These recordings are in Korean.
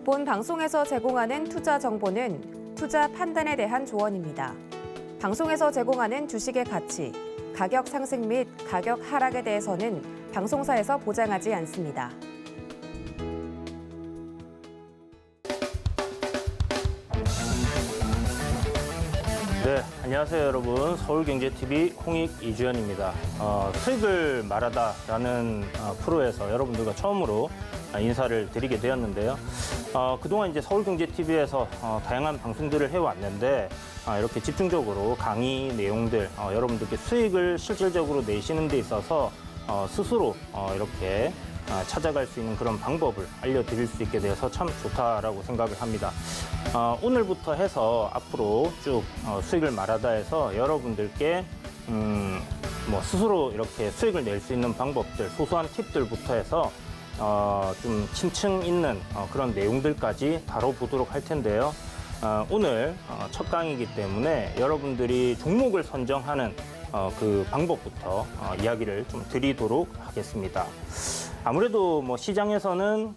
본 방송에서 제공하는 투자 정보는 투자 판단에 대한 조언입니다. 방송에서 제공하는 주식의 가치, 가격 상승 및 가격 하락에 대해서는 방송사에서 보장하지 않습니다. 네, 안녕하세요 여러분. 서울경제TV 홍익 이주연입니다. 수익을 말하다라는 프로에서 여러분들과 처음으로 인사를 드리게 되었는데요. 그동안 이제 서울경제TV에서 다양한 방송들을 해왔는데 이렇게 집중적으로 강의 내용들 여러분들께 수익을 실질적으로 내시는 데 있어서 스스로 이렇게 찾아갈 수 있는 그런 방법을 알려드릴 수 있게 돼서 참 좋다라고 생각을 합니다. 오늘부터 해서 앞으로 쭉 수익을 말하다 해서 여러분들께 스스로 이렇게 수익을 낼 수 있는 방법들, 소소한 팁들부터 해서 좀 심층 있는 그런 내용들까지 다뤄보도록 할 텐데요. 오늘 첫 강의이기 때문에 여러분들이 종목을 선정하는 그 방법부터 이야기를 좀 드리도록 하겠습니다. 아무래도 시장에서는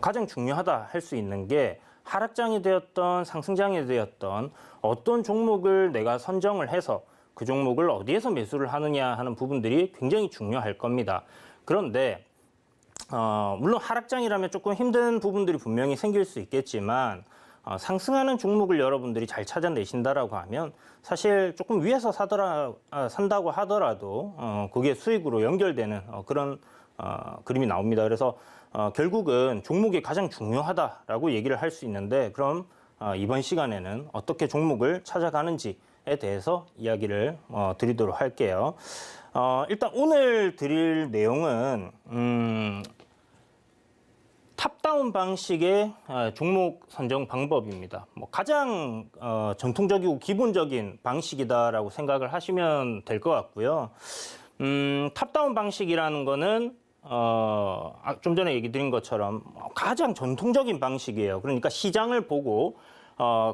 가장 중요하다 할 수 있는 게 하락장이 되었던 상승장이 되었던 어떤 종목을 내가 선정을 해서 그 종목을 어디에서 매수를 하느냐 하는 부분들이 굉장히 중요할 겁니다. 그런데 물론 하락장이라면 조금 힘든 부분들이 분명히 생길 수 있겠지만 상승하는 종목을 여러분들이 잘 찾아내신다라고 하면 사실 조금 위에서 산다고 하더라도 그게 수익으로 연결되는 그런 그림이 나옵니다. 그래서 결국은 종목이 가장 중요하다라고 얘기를 할 수 있는데 그럼 이번 시간에는 어떻게 종목을 찾아가는지에 대해서 이야기를 드리도록 할게요. 일단 오늘 드릴 내용은 탑다운 방식의 종목 선정 방법입니다. 가장 전통적이고 기본적인 방식이다라고 생각을 하시면 될 것 같고요. 탑다운 방식이라는 거는 좀 전에 얘기 드린 것처럼 가장 전통적인 방식이에요. 그러니까 시장을 보고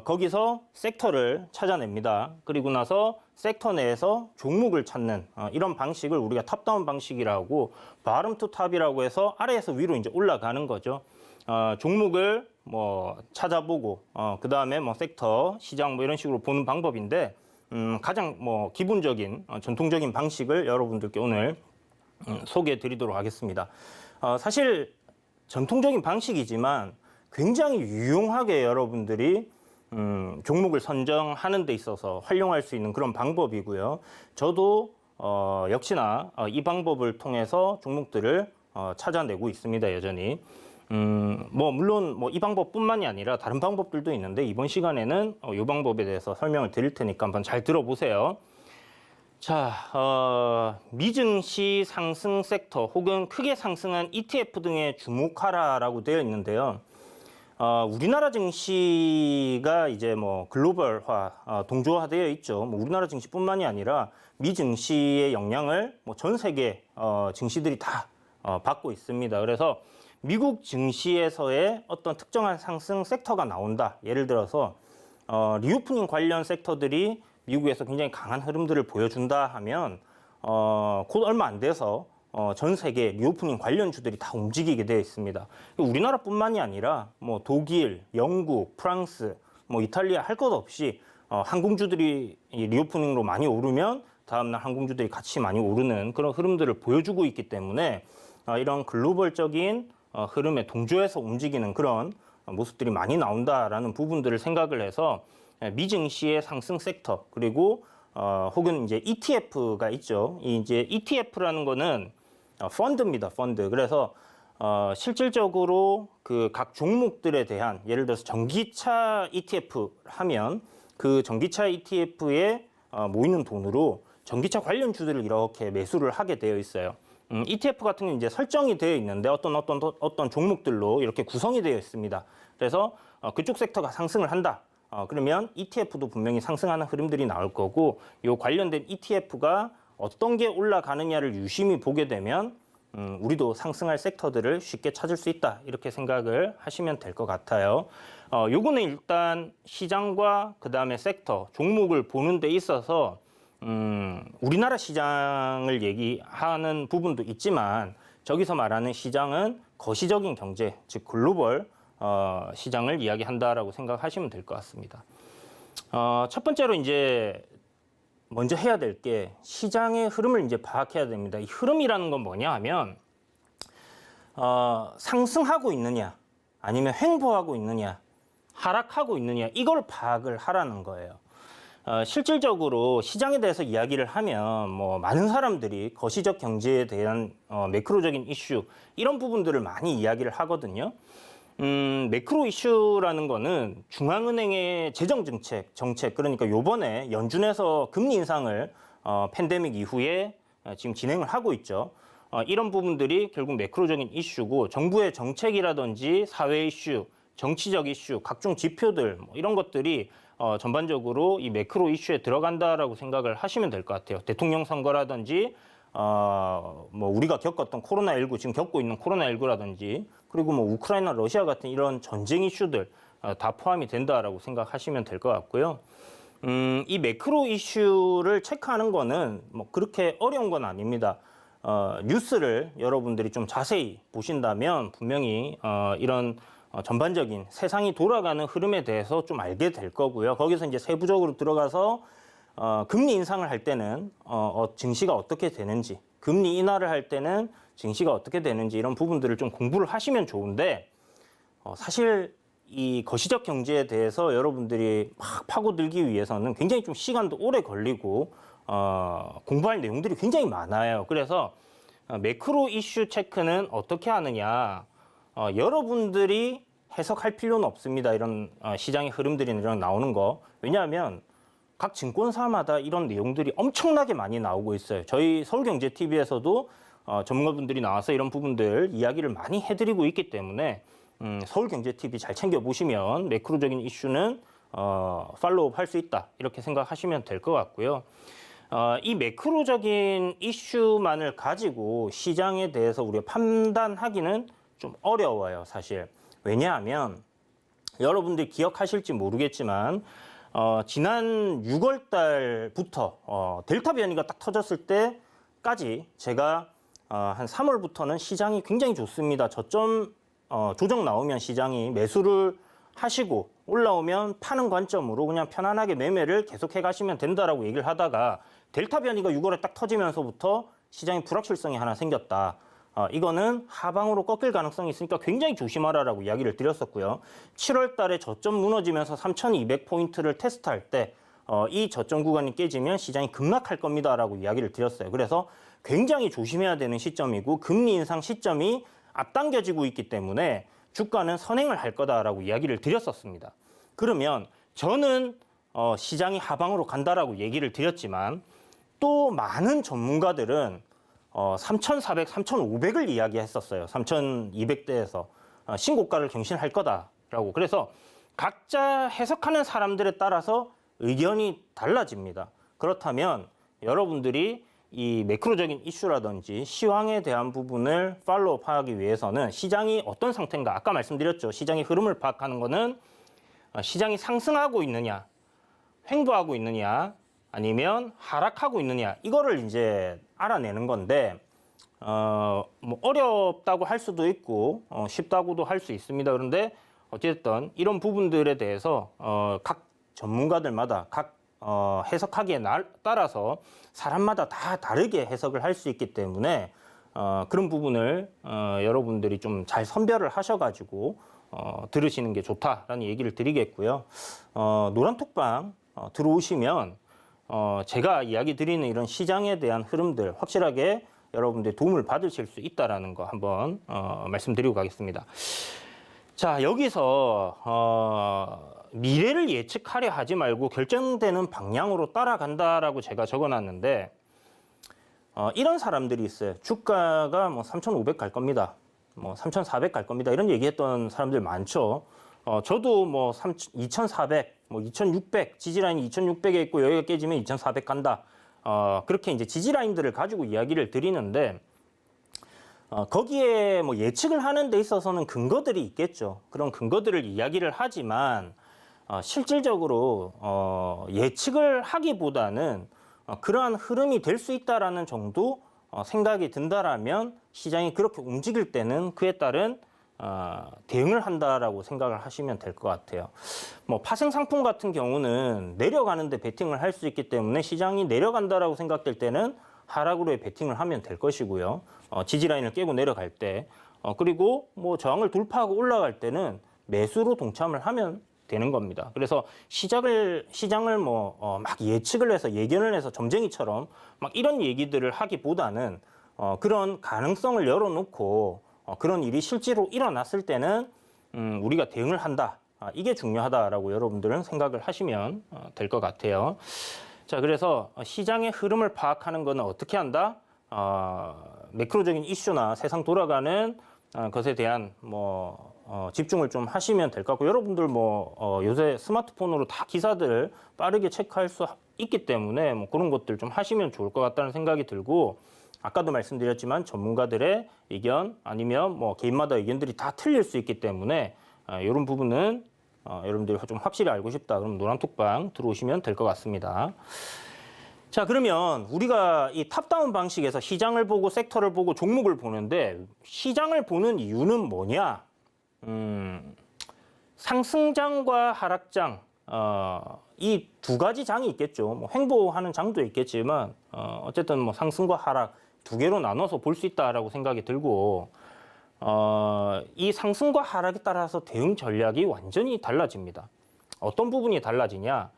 거기서 섹터를 찾아냅니다. 그리고 나서 섹터 내에서 종목을 찾는 이런 방식을 우리가 탑다운 방식이라고 바텀 투 탑이라고 해서 아래에서 위로 이제 올라가는 거죠. 종목을 찾아보고 그 다음에 섹터, 시장 이런 식으로 보는 방법인데 가장 기본적인 전통적인 방식을 여러분들께 오늘 소개해 드리도록 하겠습니다. 사실 전통적인 방식이지만 굉장히 유용하게 여러분들이 종목을 선정하는 데 있어서 활용할 수 있는 그런 방법이고요. 저도 역시나 이 방법을 통해서 종목들을 찾아내고 있습니다. 여전히. 물론 이 방법뿐만이 아니라 다른 방법들도 있는데 이번 시간에는 이 방법에 대해서 설명을 드릴 테니까 한번 잘 들어보세요. 자, 미증시 상승 섹터 혹은 크게 상승한 ETF 등에 주목하라라고 되어 있는데요. 우리나라 증시가 이제 글로벌화, 동조화되어 있죠. 우리나라 증시뿐만이 아니라 미증시의 영향을 전 세계 증시들이 다 받고 있습니다. 그래서 미국 증시에서의 어떤 특정한 상승 섹터가 나온다. 예를 들어서 리오프닝 관련 섹터들이 미국에서 굉장히 강한 흐름들을 보여준다 하면 곧 얼마 안 돼서 전 세계 리오프닝 관련주들이 다 움직이게 되어 있습니다. 우리나라뿐만이 아니라 독일, 영국, 프랑스, 이탈리아 할 것 없이 항공주들이 리오프닝으로 많이 오르면 다음날 항공주들이 같이 많이 오르는 그런 흐름들을 보여주고 있기 때문에 이런 글로벌적인 흐름에 동조해서 움직이는 그런 모습들이 많이 나온다라는 부분들을 생각을 해서 미증시의 상승 섹터 그리고 혹은 이제 ETF가 있죠. 이제 ETF라는 거는 펀드입니다. 펀드. 그래서 실질적으로 그 각 종목들에 대한 예를 들어서 전기차 ETF 하면 그 전기차 ETF에 모이는 돈으로 전기차 관련주들을 이렇게 매수를 하게 되어 있어요. ETF 같은 게 이제 설정이 되어 있는데 어떤 종목들로 이렇게 구성이 되어 있습니다. 그래서 그쪽 섹터가 상승을 한다. 그러면 ETF도 분명히 상승하는 흐름들이 나올 거고 이 관련된 ETF가 어떤 게 올라가느냐를 유심히 보게 되면 우리도 상승할 섹터들을 쉽게 찾을 수 있다. 이렇게 생각을 하시면 될 것 같아요. 요거는 일단 시장과 그 다음에 섹터, 종목을 보는 데 있어서 우리나라 시장을 얘기하는 부분도 있지만 저기서 말하는 시장은 거시적인 경제, 즉 글로벌 시장을 이야기한다라고 생각하시면 될 것 같습니다. 첫 번째로 이제 먼저 해야 될 게 시장의 흐름을 이제 파악해야 됩니다. 이 흐름이라는 건 뭐냐 하면 상승하고 있느냐 아니면 횡보하고 있느냐 하락하고 있느냐 이걸 파악을 하라는 거예요. 실질적으로 시장에 대해서 이야기를 하면 뭐 많은 사람들이 거시적 경제에 대한 매크로적인 이슈 이런 부분들을 많이 이야기를 하거든요. 매크로 이슈라는 거는 중앙은행의 재정 정책 그러니까 요번에 연준에서 금리 인상을 팬데믹 이후에 지금 진행을 하고 있죠. 이런 부분들이 결국 매크로적인 이슈고 정부의 정책이라든지 사회 이슈, 정치적 이슈, 각종 지표들 뭐 이런 것들이 전반적으로 이 매크로 이슈에 들어간다라고 생각을 하시면 될 것 같아요. 대통령 선거라든지 뭐 우리가 겪었던 코로나19 지금 겪고 있는 코로나19라든지 그리고 뭐 우크라이나 러시아 같은 이런 전쟁 이슈들 다 포함이 된다라고 생각하시면 될 것 같고요. 이 매크로 이슈를 체크하는 거는 뭐 그렇게 어려운 건 아닙니다. 뉴스를 여러분들이 좀 자세히 보신다면 분명히 이런 전반적인 세상이 돌아가는 흐름에 대해서 좀 알게 될 거고요. 거기서 이제 세부적으로 들어가서 금리 인상을 할 때는 증시가 어떻게 되는지, 금리 인하를 할 때는 증시가 어떻게 되는지 이런 부분들을 좀 공부를 하시면 좋은데 사실 이 거시적 경제에 대해서 여러분들이 막 파고들기 위해서는 굉장히 좀 시간도 오래 걸리고 공부할 내용들이 굉장히 많아요. 그래서 매크로 이슈 체크는 어떻게 하느냐? 여러분들이 해석할 필요는 없습니다. 이런 시장의 흐름들이 이런 나오는 거. 왜냐하면 각 증권사마다 이런 내용들이 엄청나게 많이 나오고 있어요. 저희 서울경제TV에서도 전문가분들이 나와서 이런 부분들 이야기를 많이 해드리고 있기 때문에 서울경제TV 잘 챙겨보시면 매크로적인 이슈는 팔로우업 할 수 있다. 이렇게 생각하시면 될 것 같고요. 이 매크로적인 이슈만을 가지고 시장에 대해서 우리가 판단하기는 좀 어려워요, 사실. 왜냐하면 여러분들이 기억하실지 모르겠지만 지난 6월 달부터 델타 변이가 딱 터졌을 때까지 제가 한 3월부터는 시장이 굉장히 좋습니다. 저점 조정 나오면 시장이 매수를 하시고 올라오면 파는 관점으로 그냥 편안하게 매매를 계속해 가시면 된다라고 얘기를 하다가 델타 변이가 6월에 딱 터지면서부터 시장에 불확실성이 하나 생겼다. 이거는 하방으로 꺾일 가능성이 있으니까 굉장히 조심하라라고 이야기를 드렸었고요. 7월 달에 저점 무너지면서 3,200포인트를 테스트할 때 이 저점 구간이 깨지면 시장이 급락할 겁니다라고 이야기를 드렸어요. 그래서 굉장히 조심해야 되는 시점이고 금리 인상 시점이 앞당겨지고 있기 때문에 주가는 선행을 할 거다라고 이야기를 드렸었습니다. 그러면 저는 시장이 하방으로 간다라고 얘기를 드렸지만 또 많은 전문가들은 3,400, 3,500을 이야기했었어요. 3,200대에서 신고가를 경신할 거다라고. 그래서 각자 해석하는 사람들에 따라서 의견이 달라집니다. 그렇다면 여러분들이 이 매크로적인 이슈라든지 시황에 대한 부분을 팔로우업하기 위해서는 시장이 어떤 상태인가 아까 말씀드렸죠. 시장의 흐름을 파악하는 거는 시장이 상승하고 있느냐, 횡보하고 있느냐, 아니면 하락하고 있느냐 이거를 이제 알아내는 건데 뭐 어렵다고 할 수도 있고 쉽다고도 할 수 있습니다. 그런데 어쨌든 이런 부분들에 대해서 각 전문가들마다 각 해석하기에 따라서 사람마다 다 다르게 해석을 할 수 있기 때문에 그런 부분을 여러분들이 좀 잘 선별을 하셔가지고 들으시는 게 좋다라는 얘기를 드리겠고요. 노란톡방 들어오시면 제가 이야기 드리는 이런 시장에 대한 흐름들 확실하게 여러분들이 도움을 받으실 수 있다는 거 한번 말씀드리고 가겠습니다. 자, 여기서 미래를 예측하려 하지 말고 결정되는 방향으로 따라간다라고 제가 적어놨는데 이런 사람들이 있어요. 주가가 뭐 3,500 갈 겁니다. 뭐 3,400 갈 겁니다. 이런 얘기했던 사람들 많죠. 저도 뭐 2,400, 뭐 2,600 지지라인이 2,600에 있고 여기가 깨지면 2,400 간다. 그렇게 이제 지지라인들을 가지고 이야기를 드리는데 거기에 뭐 예측을 하는 데 있어서는 근거들이 있겠죠. 그런 근거들을 이야기를 하지만 실질적으로 예측을 하기보다는 그러한 흐름이 될 수 있다라는 정도 생각이 든다라면 시장이 그렇게 움직일 때는 그에 따른 대응을 한다라고 생각을 하시면 될 것 같아요. 뭐 파생 상품 같은 경우는 내려가는데 베팅을 할 수 있기 때문에 시장이 내려간다라고 생각될 때는 하락으로의 베팅을 하면 될 것이고요. 지지 라인을 깨고 내려갈 때, 그리고 뭐 저항을 돌파하고 올라갈 때는 매수로 동참을 하면 되는 겁니다. 그래서 시장을 막 예측을 해서 예견을 해서 점쟁이처럼 막 이런 얘기들을 하기보다는 그런 가능성을 열어놓고 그런 일이 실제로 일어났을 때는 우리가 대응을 한다. 이게 중요하다라고 여러분들은 생각을 하시면 될 것 같아요. 자, 그래서 시장의 흐름을 파악하는 것은 어떻게 한다? 매크로적인 이슈나 세상 돌아가는 것에 대한 집중을 좀 하시면 될 것 같고, 여러분들 요새 스마트폰으로 다 기사들을 빠르게 체크할 수 있기 때문에 그런 것들 좀 하시면 좋을 것 같다는 생각이 들고, 아까도 말씀드렸지만 전문가들의 의견 아니면 개인마다 의견들이 다 틀릴 수 있기 때문에 이런 부분은 여러분들이 좀 확실히 알고 싶다 그럼 노란톡방 들어오시면 될 것 같습니다. 자, 그러면 우리가 이 탑다운 방식에서 시장을 보고 섹터를 보고 종목을 보는데, 시장을 보는 이유는 뭐냐? 상승장과 하락장, 이 두 가지 장이 있겠죠. 횡보하는 장도 있겠지만 어쨌든 상승과 하락 두 개로 나눠서 볼 수 있다라고 생각이 들고, 이 상승과 하락에 따라서 대응 전략이 완전히 달라집니다. 어떤 부분이 달라지냐?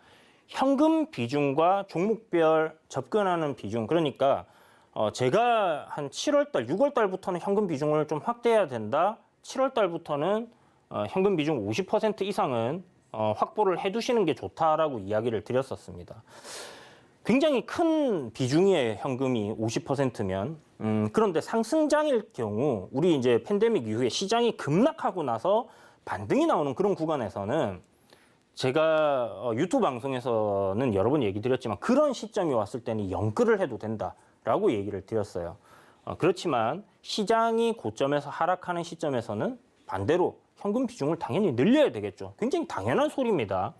현금 비중과 종목별 접근하는 비중. 그러니까 제가 한 7월달, 6월달부터는 현금 비중을 좀 확대해야 된다. 7월달부터는 현금 비중 50% 이상은 확보를 해두시는 게 좋다라고 이야기를 드렸었습니다. 굉장히 큰 비중이에요, 현금이 50%면. 그런데 상승장일 경우, 우리 이제 팬데믹 이후에 시장이 급락하고 나서 반등이 나오는 그런 구간에서는 제가 유튜브 방송에서는 여러 번 얘기 드렸지만 그런 시점이 왔을 때는 영끌을 해도 된다라고 얘기를 드렸어요. 그렇지만 시장이 고점에서 하락하는 시점에서는 반대로 현금 비중을 당연히 늘려야 되겠죠. 굉장히 당연한 소리입니다.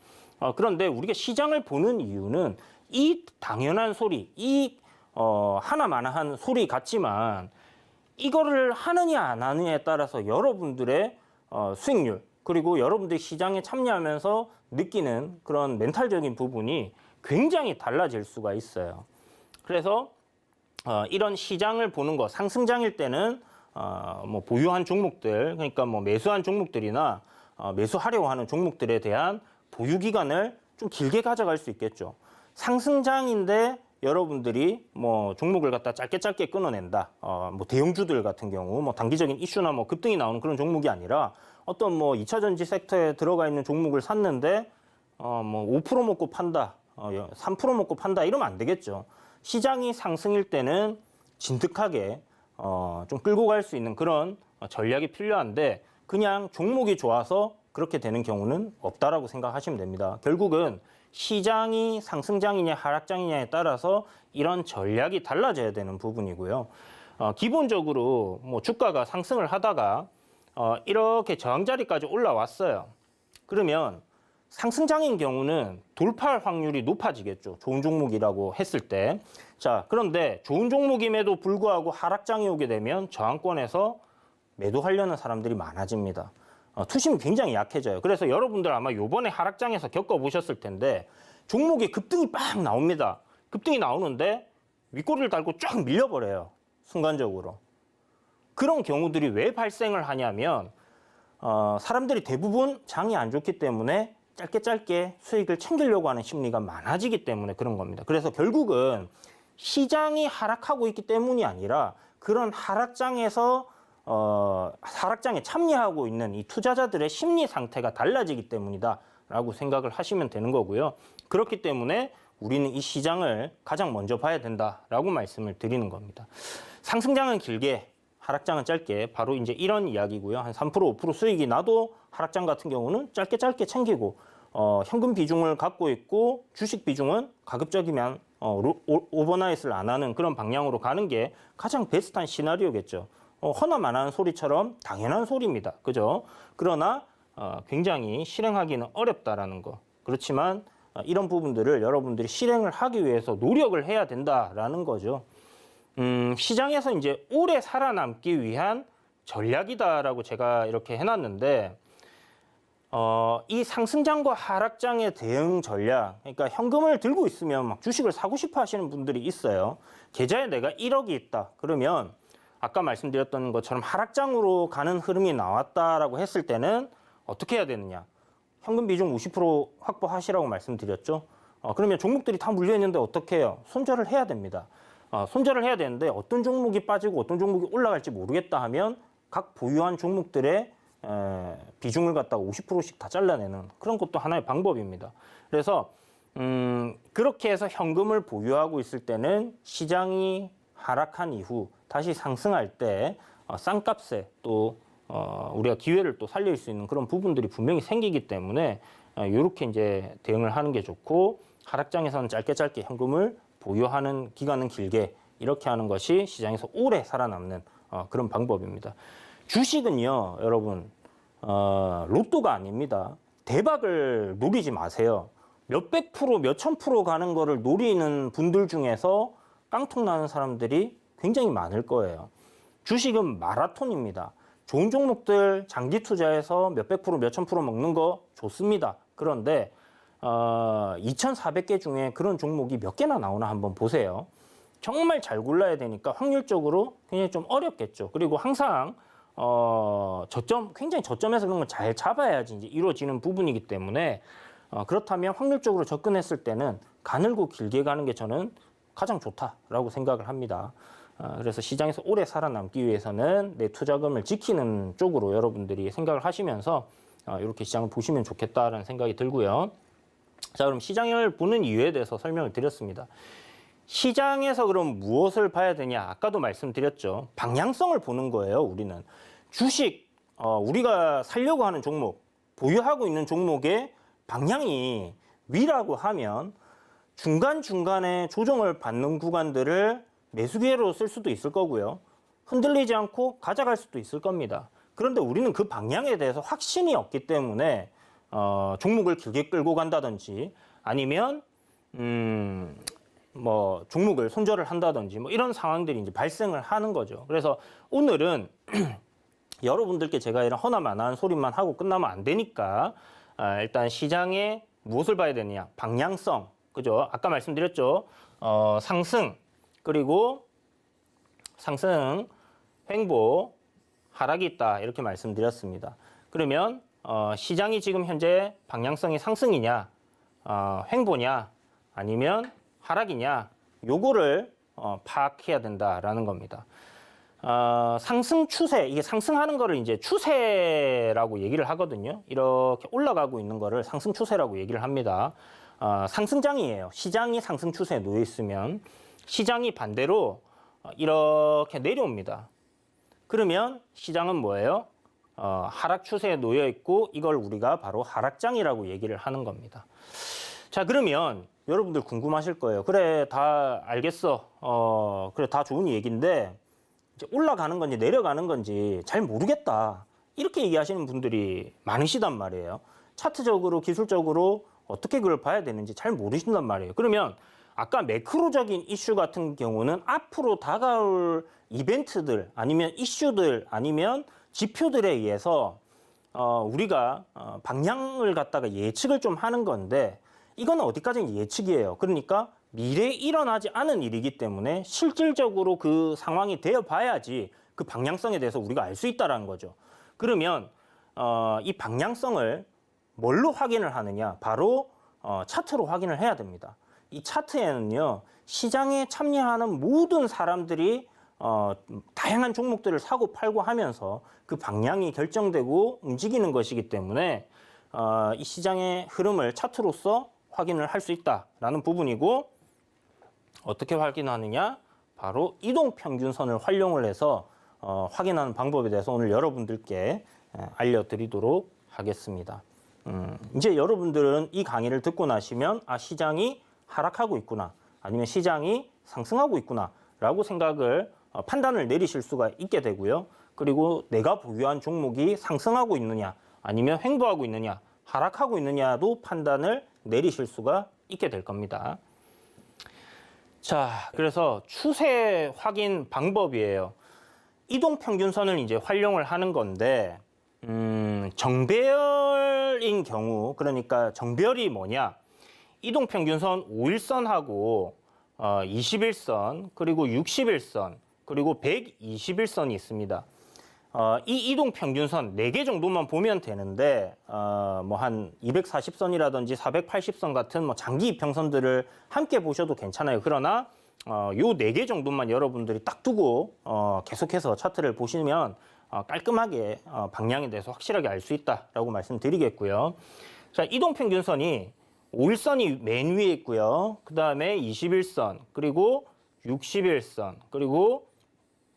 그런데 우리가 시장을 보는 이유는 이 당연한 소리, 이 하나마나한 소리 같지만 이거를 하느냐 안 하느냐에 따라서 여러분들의 수익률, 그리고 여러분들이 시장에 참여하면서 느끼는 그런 멘탈적인 부분이 굉장히 달라질 수가 있어요. 그래서 이런 시장을 보는 거, 상승장일 때는 보유한 종목들, 그러니까 매수한 종목들이나 매수하려고 하는 종목들에 대한 보유 기간을 좀 길게 가져갈 수 있겠죠. 상승장인데 여러분들이 종목을 갖다 짧게 끊어낸다. 대형주들 같은 경우 단기적인 이슈나 급등이 나오는 그런 종목이 아니라 어떤 2차 전지 섹터에 들어가 있는 종목을 샀는데 5% 먹고 판다, 3% 먹고 판다 이러면 안 되겠죠. 시장이 상승일 때는 진득하게 좀 끌고 갈 수 있는 그런 전략이 필요한데, 그냥 종목이 좋아서 그렇게 되는 경우는 없다라고 생각하시면 됩니다. 결국은 시장이 상승장이냐 하락장이냐에 따라서 이런 전략이 달라져야 되는 부분이고요. 기본적으로 주가가 상승을 하다가 이렇게 저항자리까지 올라왔어요. 그러면 상승장인 경우는 돌파할 확률이 높아지겠죠. 좋은 종목이라고 했을 때. 자, 그런데 좋은 종목임에도 불구하고 하락장이 오게 되면 저항권에서 매도하려는 사람들이 많아집니다. 투심이 굉장히 약해져요. 그래서 여러분들 아마 요번에 하락장에서 겪어보셨을 텐데 종목에 급등이 빡 나옵니다. 급등이 나오는데 윗꼬리를 달고 쫙 밀려버려요. 순간적으로. 그런 경우들이 왜 발생을 하냐면 사람들이 대부분 장이 안 좋기 때문에 짧게 수익을 챙기려고 하는 심리가 많아지기 때문에 그런 겁니다. 그래서 결국은 시장이 하락하고 있기 때문이 아니라 그런 하락장에서 하락장에 참여하고 있는 이 투자자들의 심리 상태가 달라지기 때문이다라고 생각을 하시면 되는 거고요. 그렇기 때문에 우리는 이 시장을 가장 먼저 봐야 된다라고 말씀을 드리는 겁니다. 상승장은 길게, 하락장은 짧게, 바로 이제 이런 이야기고요. 한 3%, 5% 수익이 나도 하락장 같은 경우는 짧게 챙기고 현금 비중을 갖고 있고 주식 비중은 가급적이면 오버나잇을 안 하는 그런 방향으로 가는 게 가장 베스트한 시나리오겠죠. 허나만한 소리처럼 당연한 소리입니다. 그죠? 그러나 굉장히 실행하기는 어렵다라는 거. 그렇지만 이런 부분들을 여러분들이 실행을 하기 위해서 노력을 해야 된다라는 거죠. 시장에서 이제 오래 살아남기 위한 전략이다라고 제가 이렇게 해놨는데 이 상승장과 하락장의 대응 전략, 그러니까 현금을 들고 있으면 막 주식을 사고 싶어 하시는 분들이 있어요. 계좌에 내가 1억이 있다. 그러면 아까 말씀드렸던 것처럼 하락장으로 가는 흐름이 나왔다라고 했을 때는 어떻게 해야 되느냐? 현금 비중 50% 확보하시라고 말씀드렸죠. 그러면 종목들이 다 물려있는데 어떻게 해요? 손절을 해야 됩니다. 손절을 해야 되는데 어떤 종목이 빠지고 어떤 종목이 올라갈지 모르겠다 하면 각 보유한 종목들의 비중을 갖다가 50%씩 다 잘라내는 그런 것도 하나의 방법입니다. 그래서 그렇게 해서 현금을 보유하고 있을 때는 시장이 하락한 이후 다시 상승할 때 싼값에 또 우리가 기회를 또 살릴 수 있는 그런 부분들이 분명히 생기기 때문에 이렇게 이제 대응을 하는 게 좋고, 하락장에서는 짧게 현금을 보유하는 기간은 길게 이렇게 하는 것이 시장에서 오래 살아남는 그런 방법입니다. 주식은요, 여러분, 로또가 아닙니다. 대박을 노리지 마세요. 몇백 프로, 몇천 프로 가는 거를 노리는 분들 중에서 깡통 나는 사람들이 굉장히 많을 거예요. 주식은 마라톤입니다. 좋은 종목들 장기 투자해서 몇백 프로, 몇천 프로 먹는 거 좋습니다. 그런데 2,400개 중에 그런 종목이 몇 개나 나오나 한번 보세요. 정말 잘 골라야 되니까 확률적으로 굉장히 좀 어렵겠죠. 그리고 항상 굉장히 저점에서 그런 걸 잘 잡아야지 이제 이루어지는 부분이기 때문에 그렇다면 확률적으로 접근했을 때는 가늘고 길게 가는 게 저는 가장 좋다라고 생각을 합니다. 그래서 시장에서 오래 살아남기 위해서는 내 투자금을 지키는 쪽으로 여러분들이 생각을 하시면서 이렇게 시장을 보시면 좋겠다라는 생각이 들고요. 자, 그럼 시장을 보는 이유에 대해서 설명을 드렸습니다. 시장에서 그럼 무엇을 봐야 되냐? 아까도 말씀드렸죠. 방향성을 보는 거예요, 우리는. 주식, 우리가 살려고 하는 종목, 보유하고 있는 종목의 방향이 위라고 하면 중간중간에 조정을 받는 구간들을 매수 기회로 쓸 수도 있을 거고요. 흔들리지 않고 가져갈 수도 있을 겁니다. 그런데 우리는 그 방향에 대해서 확신이 없기 때문에 종목을 길게 끌고 간다든지 아니면 뭐 종목을 손절을 한다든지 뭐 이런 상황들이 이제 발생을 하는 거죠. 그래서 오늘은 여러분들께 제가 이런 허나만한 소리만 하고 끝나면 안 되니까 일단 시장에 무엇을 봐야 되느냐? 방향성, 그죠? 아까 말씀드렸죠. 상승, 그리고 상승, 횡보, 하락이 있다 이렇게 말씀드렸습니다. 그러면 시장이 지금 현재 방향성이 상승이냐, 횡보냐, 아니면 하락이냐, 요거를 파악해야 된다라는 겁니다. 상승 추세, 이게 상승하는 거를 이제 추세라고 얘기를 하거든요. 이렇게 올라가고 있는 거를 상승 추세라고 얘기를 합니다. 상승장이에요. 시장이 상승 추세에 놓여 있으면 시장이 반대로 이렇게 내려옵니다. 그러면 시장은 뭐예요? 하락 추세에 놓여 있고 이걸 우리가 바로 하락장이라고 얘기를 하는 겁니다. 자, 그러면 여러분들 궁금하실 거예요. 그래, 다 알겠어. 그래, 다 좋은 얘기인데 이제 올라가는 건지 내려가는 건지 잘 모르겠다. 이렇게 얘기하시는 분들이 많으시단 말이에요. 차트적으로, 기술적으로 어떻게 그걸 봐야 되는지 잘 모르신단 말이에요. 그러면 아까 매크로적인 이슈 같은 경우는 앞으로 다가올 이벤트들 아니면 이슈들 아니면 지표들에 의해서 우리가 방향을 갖다가 예측을 좀 하는 건데 이건 어디까지는 예측이에요. 그러니까 미래에 일어나지 않은 일이기 때문에 실질적으로 그 상황이 되어 봐야지 그 방향성에 대해서 우리가 알 수 있다는 거죠. 그러면 이 방향성을 뭘로 확인을 하느냐? 바로 차트로 확인을 해야 됩니다. 이 차트에는요, 시장에 참여하는 모든 사람들이 다양한 종목들을 사고 팔고 하면서 그 방향이 결정되고 움직이는 것이기 때문에 이 시장의 흐름을 차트로서 확인을 할 수 있다라는 부분이고, 어떻게 확인하느냐? 바로 이동평균선을 활용을 해서 확인하는 방법에 대해서 오늘 여러분들께 알려드리도록 하겠습니다. 이제 여러분들은 이 강의를 듣고 나시면 시장이 하락하고 있구나, 아니면 시장이 상승하고 있구나 라고 생각을 판단을 내리실 수가 있게 되고요. 그리고 내가 보유한 종목이 상승하고 있느냐, 아니면 횡보하고 있느냐, 하락하고 있느냐도 판단을 내리실 수가 있게 될 겁니다. 자, 그래서 추세 확인 방법이에요. 이동평균선을 이제 활용을 하는 건데, 정배열인 경우, 그러니까 정배열이 뭐냐? 이동평균선 5일선하고 21선, 그리고 61선, 그리고 121선이 있습니다. 이 이동평균선 4개 정도만 보면 되는데, 뭐 한 240선이라든지 480선 같은 뭐 장기 이평선들을 함께 보셔도 괜찮아요. 그러나 요 4개 정도만 여러분들이 딱 두고 계속해서 차트를 보시면 깔끔하게 방향에 대해서 확실하게 알 수 있다라고 말씀드리겠고요. 자, 이동평균선이 5일선이 맨 위에 있고요. 그 다음에 21선, 그리고 61선, 그리고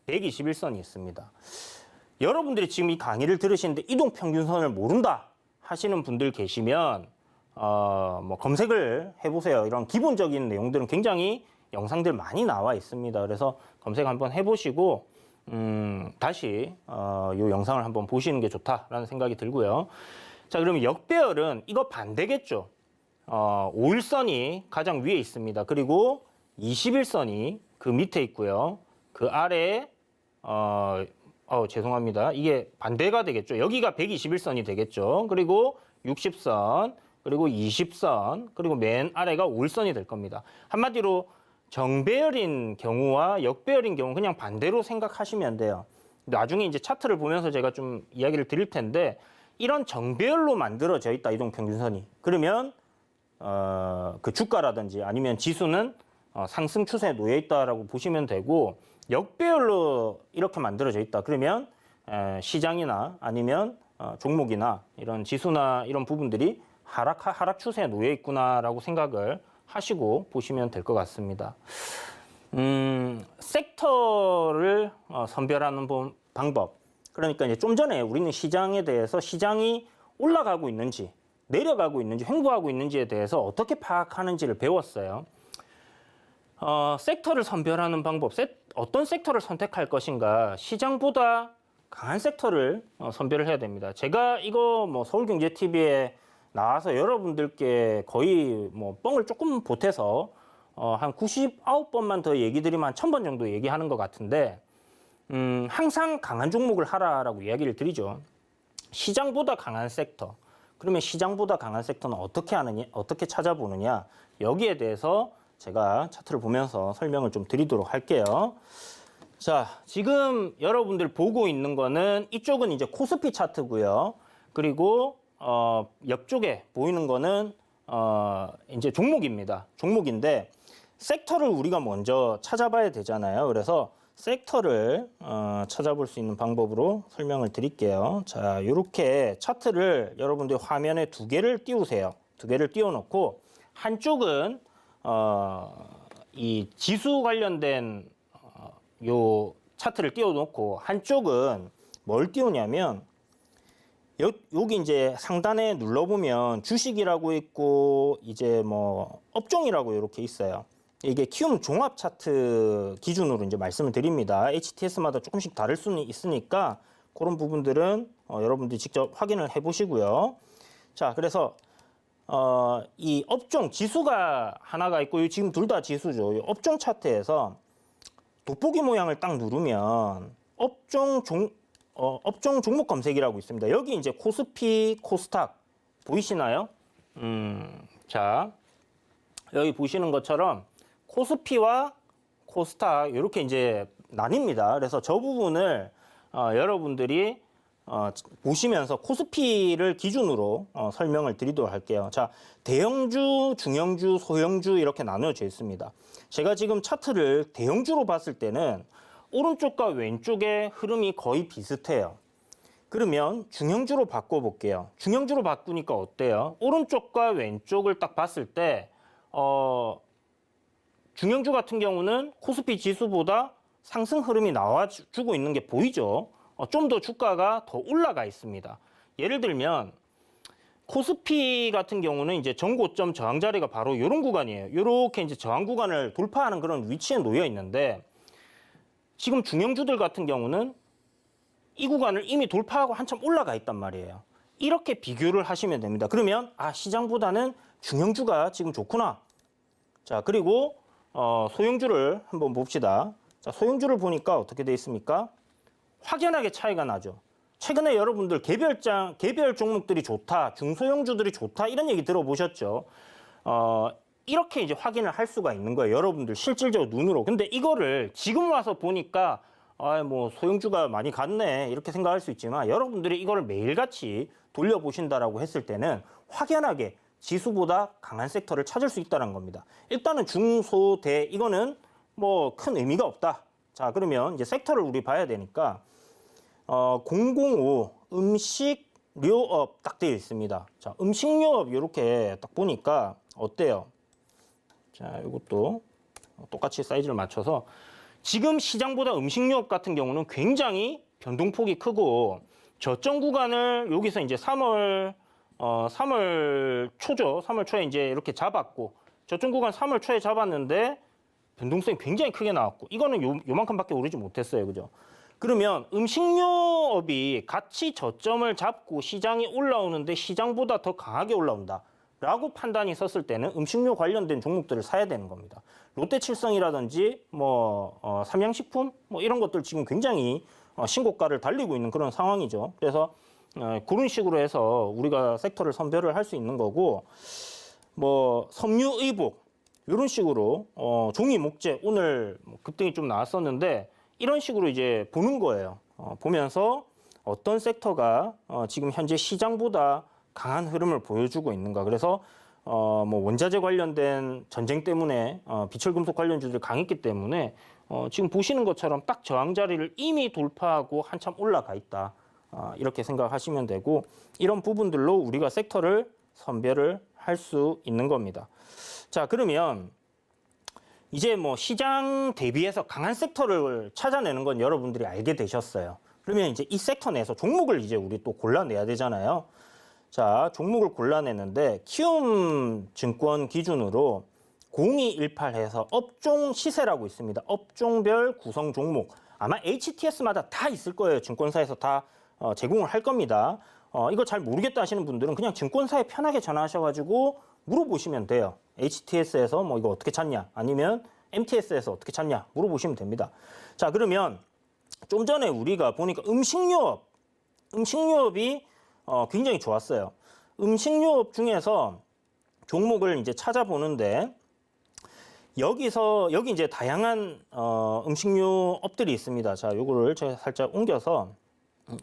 121선이 있습니다. 여러분들이 지금 이 강의를 들으시는데 이동평균선을 모른다 하시는 분들 계시면 뭐 검색을 해보세요. 이런 기본적인 내용들은 굉장히 영상들 많이 나와 있습니다. 그래서 검색 한번 해보시고 다시 이 영상을 한번 보시는 게 좋다라는 생각이 들고요. 자, 그러면 역배열은 이거 반대겠죠. 5일선이 가장 위에 있습니다. 그리고 21선이 그 밑에 있고요. 그 아래에 죄송합니다. 이게 반대가 되겠죠. 여기가 121선이 되겠죠. 그리고 60선, 그리고 20선, 그리고 맨 아래가 5일선이 될 겁니다. 한마디로 정배열인 경우와 역배열인 경우 그냥 반대로 생각하시면 돼요. 나중에 이제 차트를 보면서 제가 좀 이야기를 드릴 텐데, 이런 정배열로 만들어져 있다, 이동평균선이. 그러면 그 주가라든지 아니면 지수는 상승 추세에 놓여 있다라고 보시면 되고, 역배열로 이렇게 만들어져 있다. 그러면 시장이나 아니면 종목이나 이런 지수나 이런 부분들이 하락 추세에 놓여 있구나라고 생각을 하시고 보시면 될 것 같습니다. 섹터를 선별하는 방법. 그러니까 이제 좀 전에 우리는 시장에 대해서 시장이 올라가고 있는지, 내려가고 있는지, 횡보하고 있는지에 대해서 어떻게 파악하는지를 배웠어요. 섹터를 선별하는 방법, 어떤 섹터를 선택할 것인가, 시장보다 강한 sek터를 선별을 해야 됩니다. 제가 이거 뭐 서울경제TV에 나와서 여러분들께 거의 뭐 뻥을 조금 보태서 한 99번만 더 얘기 드리면 한 1000번 정도 얘기하는 것 같은데, 항상 강한 종목을 하라라고 이야기를 드리죠. 시장보다 강한 섹터. 그러면 시장보다 강한 섹터는 어떻게 하느냐, 어떻게 찾아보느냐, 여기에 대해서 제가 차트를 보면서 설명을 좀 드리도록 할게요. 자, 지금 여러분들 보고 있는 거는 이쪽은 이제 코스피 차트고요. 그리고 옆쪽에 보이는 거는 이제 종목입니다. 종목인데 섹터를 우리가 먼저 찾아봐야 되잖아요. 그래서 섹터를 찾아볼 수 있는 방법으로 설명을 드릴게요. 자, 이렇게 차트를 여러분들 화면에 2개를 띄우세요. 2개를 띄워놓고 한쪽은 이 지수 관련된 요 차트를 띄워놓고 한쪽은 뭘 띄우냐면 여기 이제 상단에 눌러보면 주식이라고 있고 이제 뭐 업종이라고 이렇게 있어요. 이게 키움 종합 차트 기준으로 이제 말씀을 드립니다. HTS마다 조금씩 다를 수는 있으니까 그런 부분들은 여러분들이 직접 확인을 해 보시고요. 자, 그래서 이 업종 지수가 하나가 있고 지금 둘 다 지수죠. 이 업종 차트에서 돋보기 모양을 딱 누르면 업종 종목 검색이라고 있습니다. 여기 이제 코스피, 코스닥 보이시나요? 자, 여기 보시는 것처럼 코스피와 코스닥 이렇게 이제 나뉩니다. 그래서 저 부분을 여러분들이 보시면서 코스피를 기준으로 설명을 드리도록 할게요. 자, 대형주, 중형주, 소형주 이렇게 나누어져 있습니다. 제가 지금 차트를 대형주로 봤을 때는 오른쪽과 왼쪽의 흐름이 거의 비슷해요. 그러면 중형주로 바꿔볼게요. 중형주로 바꾸니까 어때요? 오른쪽과 왼쪽을 딱 봤을 때 중형주 같은 경우는 코스피 지수보다 상승 흐름이 나와주고 있는 게 보이죠? 좀 더 주가가 더 올라가 있습니다. 예를 들면 코스피 같은 경우는 이제 전고점 저항 자리가 바로 이런 구간이에요. 이렇게 이제 저항 구간을 돌파하는 그런 위치에 놓여 있는데 지금 중형주들 같은 경우는 이 구간을 이미 돌파하고 한참 올라가 있단 말이에요. 이렇게 비교를 하시면 됩니다. 그러면 시장보다는 중형주가 지금 좋구나. 자, 그리고 소형주를 한번 봅시다. 자, 소형주를 보니까 어떻게 돼 있습니까? 확연하게 차이가 나죠. 최근에 여러분들 개별 종목들이 좋다, 중소형주들이 좋다 이런 얘기 들어보셨죠? 이렇게 이제 확인을 할 수가 있는 거예요. 여러분들 실질적으로 눈으로. 근데 이거를 지금 와서 보니까 뭐 소형주가 많이 갔네 이렇게 생각할 수 있지만 여러분들이 이거를 매일같이 돌려보신다라고 했을 때는 확연하게 지수보다 강한 섹터를 찾을 수 있다는 겁니다. 일단은 중소대 이거는 뭐 큰 의미가 없다. 자, 그러면 이제 섹터를 우리 봐야 되니까 005 음식료업 딱 되어 있습니다. 자, 음식료업 이렇게 딱 보니까 어때요? 자, 이것도 똑같이 사이즈를 맞춰서 지금 시장보다 음식료업 같은 경우는 굉장히 변동폭이 크고 저점 구간을 여기서 이제 3월 초죠. 3월 초에 이제 이렇게 잡았고 저점 구간 3월 초에 잡았는데 변동성이 굉장히 크게 나왔고 이거는 요만큼밖에 오르지 못했어요. 그죠? 그러면 음식료업이 같이 저점을 잡고 시장이 올라오는데 시장보다 더 강하게 올라온다. 라고 판단이 섰을 때는 음식료 관련된 종목들을 사야 되는 겁니다. 롯데칠성이라든지 삼양식품 이런 것들 지금 굉장히 신고가를 달리고 있는 그런 상황이죠. 그래서 그런 식으로 해서 우리가 섹터를 선별을 할 수 있는 거고 섬유의복 이런 식으로 종이 목재 오늘 급등이 좀 나왔었는데 이런 식으로 이제 보는 거예요. 보면서 어떤 섹터가 지금 현재 시장보다 강한 흐름을 보여주고 있는가. 그래서 원자재 관련된 전쟁 때문에 비철금속 관련주들이 강했기 때문에 지금 보시는 것처럼 딱 저항 자리를 이미 돌파하고 한참 올라가 있다. 이렇게 생각하시면 되고 이런 부분들로 우리가 섹터를 선별을 할 수 있는 겁니다. 자, 그러면 이제 시장 대비해서 강한 섹터를 찾아내는 건 여러분들이 알게 되셨어요. 그러면 이제 이 섹터 내에서 종목을 이제 우리 또 골라내야 되잖아요. 자, 종목을 골라내는데 키움증권 기준으로 0218해서 업종 시세라고 있습니다. 업종별 구성 종목. 아마 HTS마다 다 있을 거예요. 증권사에서 다 제공을 할 겁니다. 이거 잘 모르겠다 하시는 분들은 그냥 증권사에 편하게 전화하셔가지고 물어보시면 돼요. HTS에서 이거 어떻게 찾냐? 아니면 MTS에서 어떻게 찾냐? 물어보시면 됩니다. 자, 그러면 좀 전에 우리가 보니까 음식료업이 굉장히 좋았어요. 음식료업 중에서 종목을 이제 찾아보는데 여기 이제 다양한 음식료업들이 있습니다. 자, 요거를 제가 살짝 옮겨서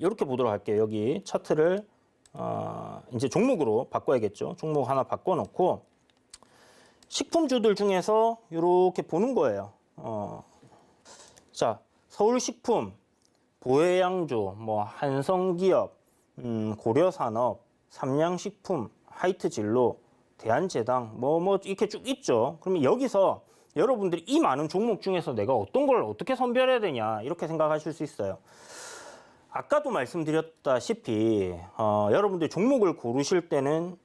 이렇게 보도록 할게요. 여기 차트를 이제 종목으로 바꿔야겠죠. 종목 하나 바꿔놓고 식품주들 중에서 이렇게 보는 거예요. 자, 서울식품, 보혜양조, 한성기업, 고려산업, 삼양식품, 하이트진로, 대한제당, 이렇게 쭉 있죠. 그러면 여기서 여러분들이 이 많은 종목 중에서 내가 어떤 걸 어떻게 선별해야 되냐 이렇게 생각하실 수 있어요. 아까도 말씀드렸다시피 여러분들이 종목을 고르실 때는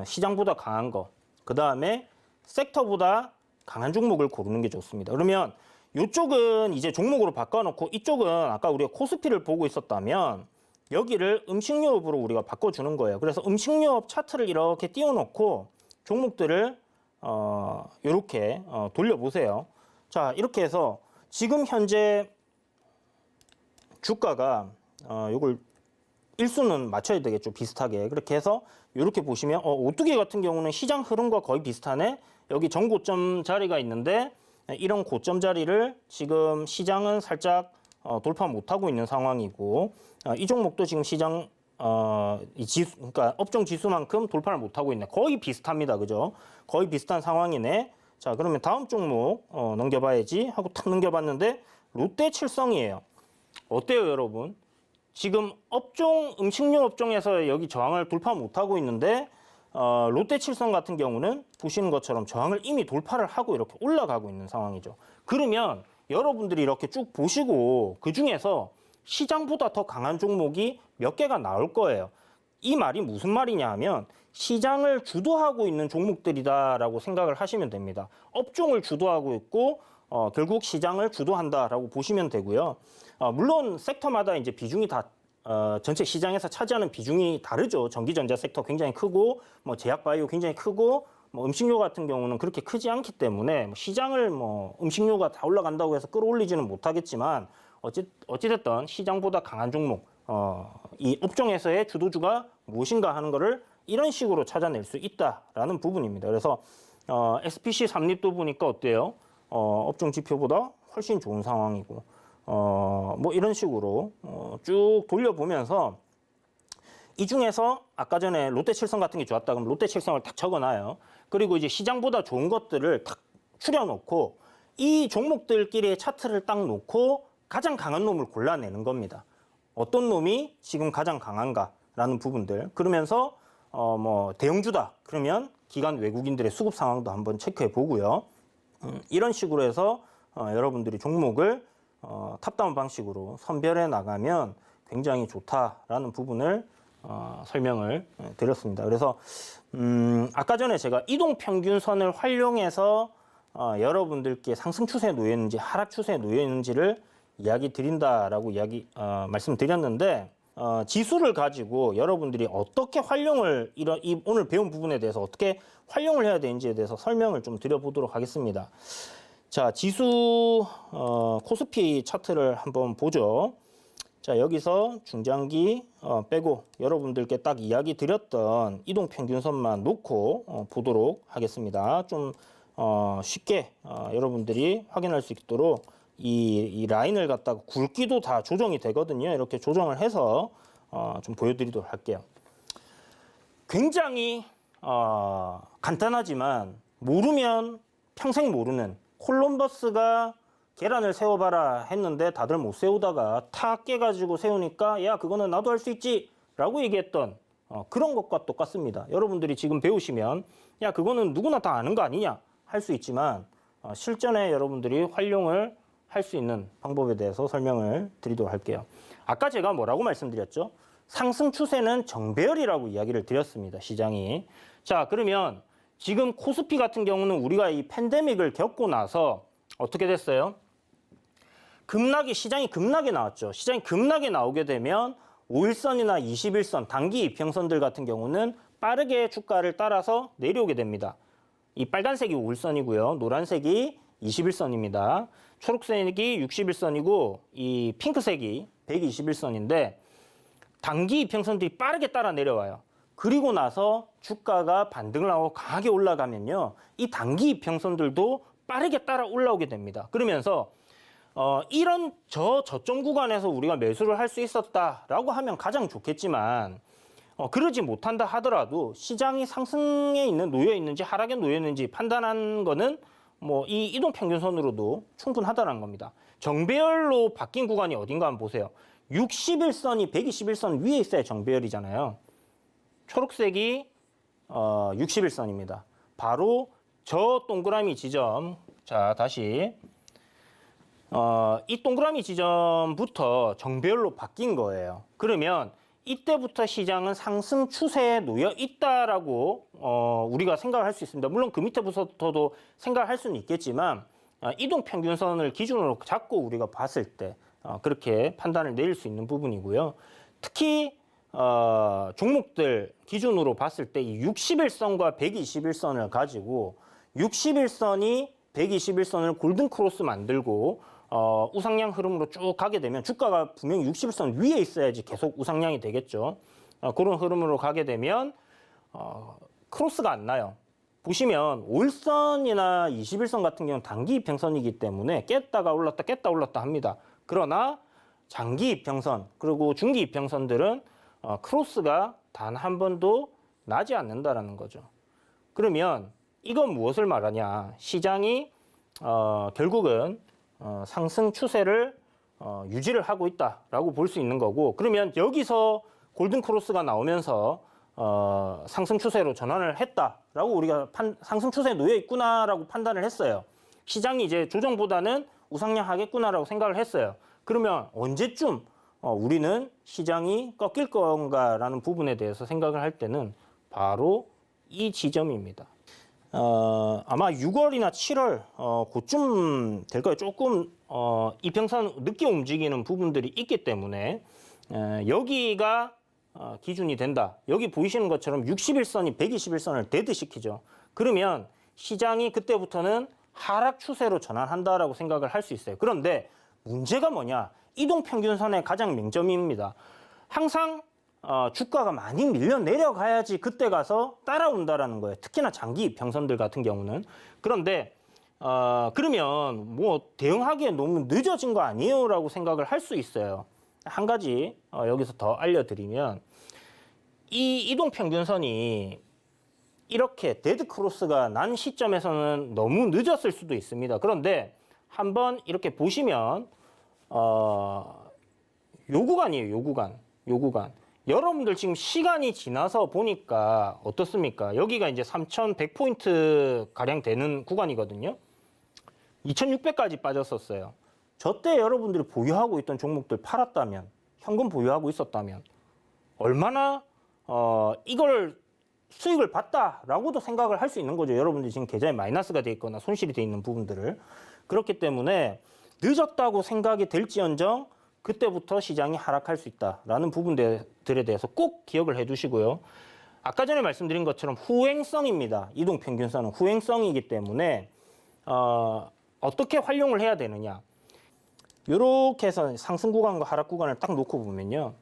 시장보다 강한 거, 그 다음에 섹터보다 강한 종목을 고르는 게 좋습니다. 그러면 이쪽은 이제 종목으로 바꿔놓고 이쪽은 아까 우리가 코스피를 보고 있었다면 여기를 음식료업으로 우리가 바꿔주는 거예요. 그래서 음식료업 차트를 이렇게 띄워놓고 종목들을 이렇게 돌려보세요. 자, 이렇게 해서 지금 현재 주가가 요걸 일수는 맞춰야 되겠죠. 비슷하게. 그렇게 해서 이렇게 보시면 오뚜기 같은 경우는 시장 흐름과 거의 비슷하네. 여기 전고점 자리가 있는데 이런 고점 자리를 지금 시장은 살짝 돌파 못하고 있는 상황이고 이 종목도 지금 시장 그러니까 업종 지수만큼 돌파를 못하고 있네. 거의 비슷합니다. 그죠? 거의 비슷한 상황이네. 자, 그러면 다음 종목 넘겨봐야지 하고 탁 넘겨봤는데 롯데칠성이에요. 어때요, 여러분? 지금 음식료 업종에서 여기 저항을 돌파 못하고 있는데 롯데칠성 같은 경우는 보시는 것처럼 저항을 이미 돌파를 하고 이렇게 올라가고 있는 상황이죠. 그러면 여러분들이 이렇게 쭉 보시고 그중에서 시장보다 더 강한 종목이 몇 개가 나올 거예요. 이 말이 무슨 말이냐 하면 시장을 주도하고 있는 종목들이다라고 생각을 하시면 됩니다. 업종을 주도하고 있고 결국 시장을 주도한다라고 보시면 되고요. 물론 섹터마다 이제 비중이 다 전체 시장에서 차지하는 비중이 다르죠. 전기전자 섹터 굉장히 크고 제약바이오 굉장히 크고 음식료 같은 경우는 그렇게 크지 않기 때문에 시장을 음식료가 다 올라간다고 해서 끌어올리지는 못하겠지만 어찌됐든 시장보다 강한 종목, 이 업종에서의 주도주가 무엇인가 하는 거를 이런 식으로 찾아낼 수 있다라는 부분입니다. 그래서 SPC 삼립도 보니까 어때요? 업종 지표보다 훨씬 좋은 상황이고, 뭐 이런 식으로 쭉 돌려보면서 이 중에서 아까 전에 롯데칠성 같은 게 좋았다 그러면 롯데칠성을 딱 적어놔요. 그리고 이제 시장보다 좋은 것들을 딱 추려놓고 이 종목들끼리의 차트를 딱 놓고 가장 강한 놈을 골라내는 겁니다. 어떤 놈이 지금 가장 강한가라는 부분들. 그러면서 뭐 대형주다 그러면 기관 외국인들의 수급 상황도 한번 체크해 보고요. 이런 식으로 해서 여러분들이 종목을 탑다운 방식으로 선별해 나가면 굉장히 좋다라는 부분을 설명을 드렸습니다. 그래서 아까 전에 제가 이동평균선을 활용해서 여러분들께 상승 추세에 놓여 있는지 하락 추세에 놓여 있는지를 이야기 드린다라고 말씀드렸는데 지수를 가지고 여러분들이 어떻게 활용을 오늘 배운 부분에 대해서 어떻게 활용을 해야 되는지에 대해서 설명을 좀 드려보도록 하겠습니다. 자, 지수 코스피 차트를 한번 보죠. 자, 여기서 중장기 빼고 여러분들께 딱 이야기 드렸던 이동평균선만 놓고 보도록 하겠습니다. 좀 쉽게 여러분들이 확인할 수 있도록 이 라인을 갖다가 굵기도 다 조정이 되거든요. 이렇게 조정을 해서 좀 보여드리도록 할게요. 굉장히 간단하지만 모르면 평생 모르는 콜럼버스가 계란을 세워봐라 했는데 다들 못 세우다가 탁 깨가지고 세우니까 야 그거는 나도 할 수 있지 라고 얘기했던 그런 것과 똑같습니다. 여러분들이 지금 배우시면 야 그거는 누구나 다 아는 거 아니냐 할 수 있지만 실전에 여러분들이 활용을 할 수 있는 방법에 대해서 설명을 드리도록 할게요. 아까 제가 뭐라고 말씀드렸죠? 상승 추세는 정배열이라고 이야기를 드렸습니다. 시장이. 자, 그러면 지금 코스피 같은 경우는 우리가 이 팬데믹을 겪고 나서 어떻게 됐어요? 시장이 급락에 나왔죠. 시장이 급락에 나오게 되면 5일선이나 21선, 단기 이평선들 같은 경우는 빠르게 주가를 따라서 내려오게 됩니다. 이 빨간색이 5일선이고요. 노란색이 21선입니다. 초록색이 61선이고 이 핑크색이 121선인데 단기 이평선들이 빠르게 따라 내려와요. 그리고 나서 주가가 반등을 하고 강하게 올라가면요. 이 단기 이평선들도 빠르게 따라 올라오게 됩니다. 그러면서 이런 저점 구간에서 우리가 매수를 할 수 있었다라고 하면 가장 좋겠지만 그러지 못한다 하더라도 시장이 상승에 놓여 있는지 하락에 놓여 있는지 판단하는 거는 뭐 이 이동평균선으로도 충분하다는 겁니다. 정배열로 바뀐 구간이 어딘가 한번 보세요. 61선이 121선 위에 있어야 정배열이잖아요. 초록색이 61선입니다. 바로 저 동그라미 지점, 자 다시 이 동그라미 지점부터 정배열로 바뀐 거예요. 그러면 이때부터 시장은 상승 추세에 놓여 있다라고 우리가 생각을 할 수 있습니다. 물론 그 밑에부터도 생각을 할 수는 있겠지만 이동평균선을 기준으로 잡고 우리가 봤을 때 그렇게 판단을 내릴 수 있는 부분이고요. 특히 종목들 기준으로 봤을 때 이 61선과 121선을 가지고 61선이 121선을 골든크로스 만들고 우상향 흐름으로 쭉 가게 되면 주가가 분명히 61선 위에 있어야지 계속 우상향이 되겠죠. 그런 흐름으로 가게 되면 크로스가 안 나요. 보시면 5일선이나 21선 같은 경우는 단기 이평선이기 때문에 깼다가 올랐다 깼다 올랐다 합니다. 그러나 장기 이평선 그리고 중기 이평선들은 크로스가 단 한 번도 나지 않는다라는 거죠. 그러면 이건 무엇을 말하냐? 시장이 결국은 상승 추세를 유지를 하고 있다라고 볼 수 있는 거고, 그러면 여기서 골든 크로스가 나오면서 상승 추세로 전환을 했다라고 우리가 상승 추세에 놓여 있구나라고 판단을 했어요. 시장이 이제 조정보다는 우상향 하겠구나라고 생각을 했어요. 그러면 언제쯤 우리는 시장이 꺾일 건가라는 부분에 대해서 생각을 할 때는 바로 이 지점입니다. 아마 6월이나 7월 그쯤 될 거예요. 조금 이평선 늦게 움직이는 부분들이 있기 때문에 여기가 기준이 된다. 여기 보이시는 것처럼 61선이 121선을 데드시키죠. 그러면 시장이 그때부터는 하락 추세로 전환한다라고 생각을 할 수 있어요. 그런데 문제가 뭐냐? 이동평균선의 가장 맹점입니다. 항상 주가가 많이 밀려 내려가야지 그때 가서 따라온다라는 거예요. 특히나 장기 이평선들 같은 경우는. 그런데 그러면 뭐 대응하기에 너무 늦어진 거 아니에요라고 생각을 할 수 있어요. 한 가지 여기서 더 알려드리면 이 이동평균선이 이렇게 데드 크로스가 난 시점에서는 너무 늦었을 수도 있습니다. 그런데 한번 이렇게 보시면 요 구간이에요. 요 구간. 여러분들 지금 시간이 지나서 보니까 어떻습니까? 여기가 이제 3,100포인트 가량 되는 구간이거든요. 2,600까지 빠졌었어요. 저때 여러분들이 보유하고 있던 종목들 팔았다면, 현금 보유하고 있었다면 얼마나 이걸 수익을 봤다라고도 생각을 할 수 있는 거죠. 여러분들이 지금 계좌에 마이너스가 돼 있거나 손실이 돼 있는 부분들을. 그렇기 때문에 늦었다고 생각이 될지언정 그때부터 시장이 하락할 수 있다라는 부분들에 대해서 꼭 기억을 해두시고요. 아까 전에 말씀드린 것처럼 후행성입니다. 이동평균선은 후행성이기 때문에 어떻게 활용을 해야 되느냐. 이렇게 해서 상승 구간과 하락 구간을 딱 놓고 보면요.